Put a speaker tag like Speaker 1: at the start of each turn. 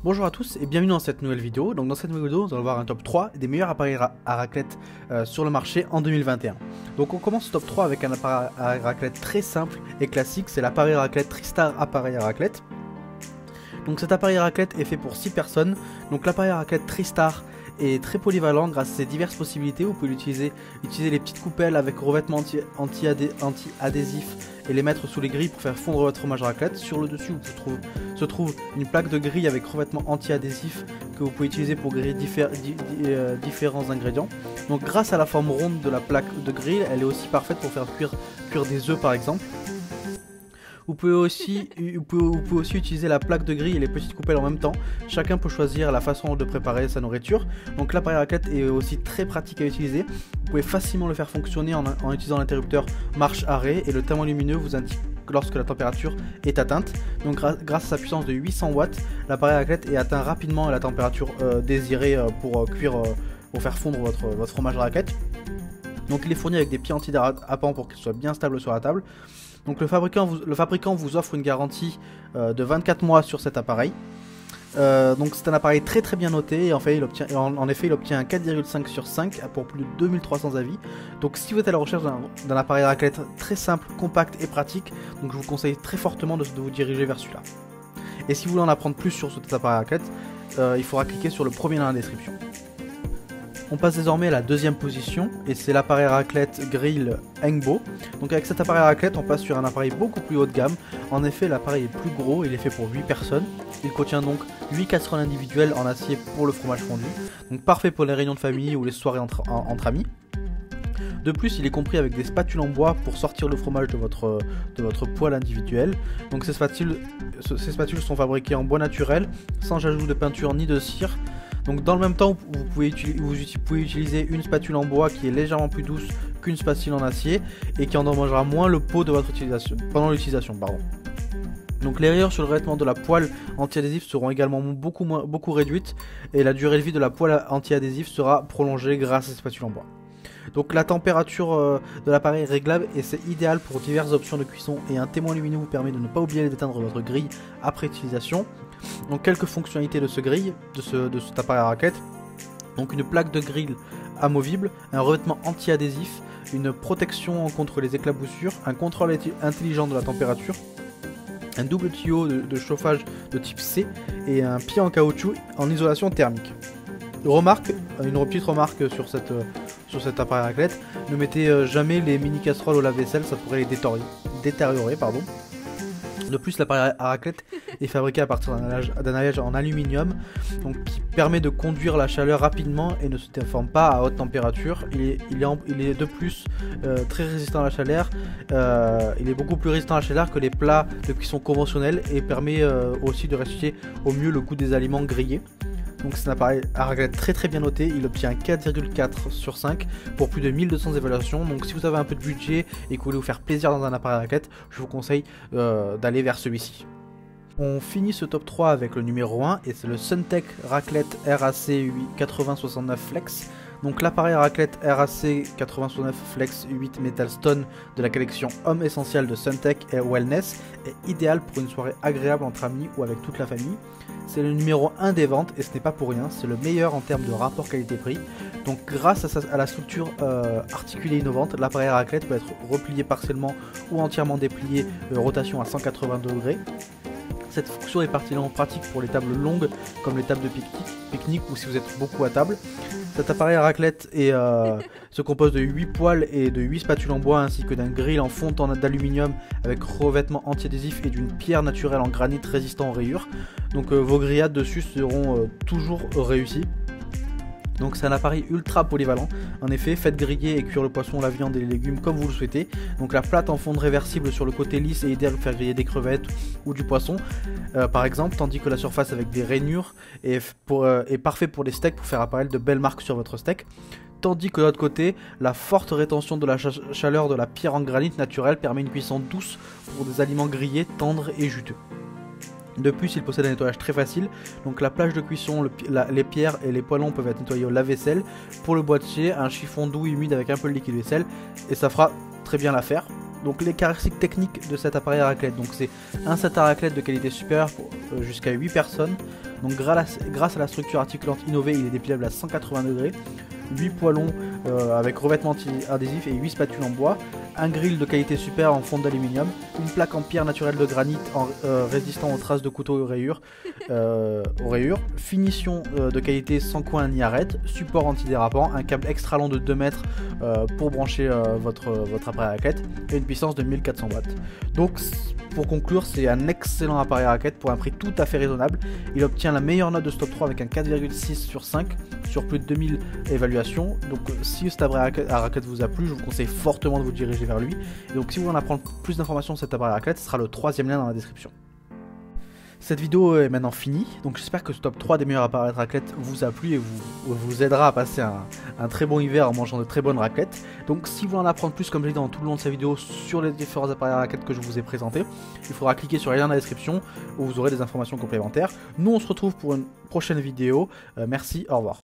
Speaker 1: Bonjour à tous et bienvenue dans cette nouvelle vidéo. Donc dans cette nouvelle vidéo, nous allons voir un top 3 des meilleurs appareils à raclette sur le marché en 2021. Donc on commence ce top 3 avec un appareil à raclette très simple et classique, c'est l'appareil à raclette Tristar appareil à raclette. Donc cet appareil à raclette est fait pour 6 personnes. Donc l'appareil à raclette Tristar est très polyvalent grâce à ses diverses possibilités. Vous pouvez utiliser les petites coupelles avec revêtement anti-adhésif et les mettre sous les grilles pour faire fondre votre fromage à raclette. Sur le dessus se trouve une plaque de grille avec revêtement anti-adhésif que vous pouvez utiliser pour griller différents ingrédients. Donc grâce à la forme ronde de la plaque de grille, elle est aussi parfaite pour faire cuire des œufs par exemple. Vous pouvez aussi utiliser la plaque de grille et les petites coupelles en même temps. Chacun peut choisir la façon de préparer sa nourriture. Donc l'appareil à raclette est aussi très pratique à utiliser. Vous pouvez facilement le faire fonctionner en utilisant l'interrupteur marche-arrêt et le timbre lumineux vous indique lorsque la température est atteinte. Donc grâce à sa puissance de 800 watts, l'appareil à raclette est atteint rapidement à la température désirée pour faire fondre votre fromage à raclette. Donc il est fourni avec des pieds antidérapants pour qu'il soit bien stable sur la table. Donc le fabricant vous offre une garantie de 24 mois sur cet appareil. Donc c'est un appareil très bien noté et en effet il obtient un 4,5 sur 5 pour plus de 2300 avis. Donc si vous êtes à la recherche d'un appareil à raclette très simple, compact et pratique, donc je vous conseille très fortement de vous diriger vers celui-là. Et si vous voulez en apprendre plus sur cet appareil à raclette, il faudra cliquer sur le premier lien dans la description. On passe désormais à la deuxième position et c'est l'appareil à raclette Grill Engbo. Donc avec cet appareil à raclette on passe sur un appareil beaucoup plus haut de gamme. En effet l'appareil est plus gros, il est fait pour 8 personnes. Il contient donc 8 casseroles individuelles en acier pour le fromage fondu. Donc parfait pour les réunions de famille ou les soirées entre amis. De plus, il est compris avec des spatules en bois pour sortir le fromage de votre poêle individuelle. Donc ces spatules sont fabriquées en bois naturel, sans ajout de peinture ni de cire. Donc dans le même temps, vous pouvez utiliser une spatule en bois qui est légèrement plus douce qu'une spatule en acier et qui endommagera moins le pot de votre utilisation pendant l'utilisation. Donc les rayures sur le revêtement de la poêle anti-adhésif seront également beaucoup réduites et la durée de vie de la poêle anti-adhésif sera prolongée grâce à ces spatules en bois. Donc la température de l'appareil est réglable et c'est idéal pour diverses options de cuisson et un témoin lumineux vous permet de ne pas oublier d'éteindre votre grille après utilisation. Donc quelques fonctionnalités de cet appareil à raclette. Donc une plaque de grille amovible, un revêtement anti-adhésif, une protection contre les éclaboussures, un contrôle intelligent de la température, un double tuyau de chauffage de type C et un pied en caoutchouc en isolation thermique. Une petite remarque sur cet appareil à raclette, ne mettez jamais les mini casseroles au lave-vaisselle, ça pourrait les détériorer. De plus, l'appareil à raclette est fabriqué à partir d'un alliage en aluminium, donc qui permet de conduire la chaleur rapidement et ne se déforme pas à haute température. Il est de plus très résistant à la chaleur. Il est beaucoup plus résistant à la chaleur que les plats de cuisson conventionnels et permet aussi de restituer au mieux le goût des aliments grillés. Donc c'est un appareil à raclette très bien noté, il obtient un 4,4 sur 5 pour plus de 1200 évaluations. Donc si vous avez un peu de budget et que vous voulez vous faire plaisir dans un appareil à raclette, je vous conseille d'aller vers celui-ci. On finit ce top 3 avec le numéro 1 et c'est le Suntech Raclette RAC 8069 Flex. Donc l'appareil à raclette RAC 8069 Flex 8 Metal Stone de la collection Homme Essentiel de Suntech et Wellness est idéal pour une soirée agréable entre amis ou avec toute la famille. C'est le numéro 1 des ventes et ce n'est pas pour rien, c'est le meilleur en termes de rapport qualité-prix. Donc grâce à la structure articulée innovante, l'appareil à raclette peut être replié partiellement ou entièrement déplié, rotation à 180 degrés. Cette fonction est particulièrement pratique pour les tables longues comme les tables de pique-nique ou si vous êtes beaucoup à table. Cet appareil à raclette se compose de 8 poêles et de 8 spatules en bois ainsi que d'un grill en fonte d'aluminium avec revêtement anti-adhésif et d'une pierre naturelle en granit résistant aux rayures. Donc vos grillades dessus seront toujours réussies. Donc c'est un appareil ultra polyvalent. En effet, faites griller et cuire le poisson, la viande et les légumes comme vous le souhaitez. Donc la plate en fonte réversible sur le côté lisse est idéale pour faire griller des crevettes ou du poisson par exemple, tandis que la surface avec des rainures est parfait pour les steaks pour faire apparaître de belles marques sur votre steak. Tandis que de l'autre côté, la forte rétention de la chaleur de la pierre en granit naturel permet une cuisson douce pour des aliments grillés, tendres et juteux. De plus, il possède un nettoyage très facile, donc la plage de cuisson, les pierres et les poêlons peuvent être nettoyés au lave-vaisselle. Pour le boîtier, un chiffon doux humide avec un peu de liquide vaisselle et ça fera très bien l'affaire. Donc les caractéristiques techniques de cet appareil à raclette, donc c'est un set à raclette de qualité supérieure pour jusqu'à 8 personnes. Donc grâce à la structure articulante innovée, il est dépliable à 180 degrés. 8 poilons avec revêtement anti-adhésif et 8 spatules en bois, un grill de qualité super en fonte d'aluminium, une plaque en pierre naturelle de granit résistant aux traces de couteaux aux rayures, finition de qualité sans coin ni arête, support antidérapant, un câble extra long de 2 mètres pour brancher votre appareil à raclette et une puissance de 1400 watts. Donc pour conclure, c'est un excellent appareil à raclette pour un prix tout à fait raisonnable. Il obtient la meilleure note de ce top 3 avec un 4,6 sur 5 sur plus de 2000 évaluations. Donc si cet appareil à raclette vous a plu, je vous conseille fortement de vous diriger vers lui. Et donc si vous voulez en apprendre plus d'informations sur cet appareil à raclette, ce sera le 3e lien dans la description. Cette vidéo est maintenant finie, donc j'espère que ce top 3 des meilleurs appareils de raclette vous a plu et vous aidera à passer un très bon hiver en mangeant de très bonnes raclettes. Donc si vous voulez en apprendre plus, comme je l'ai dit dans tout le long de cette vidéo, sur les différents appareils à raclette que je vous ai présentés, il faudra cliquer sur les liens dans la description où vous aurez des informations complémentaires. Nous on se retrouve pour une prochaine vidéo, merci, au revoir.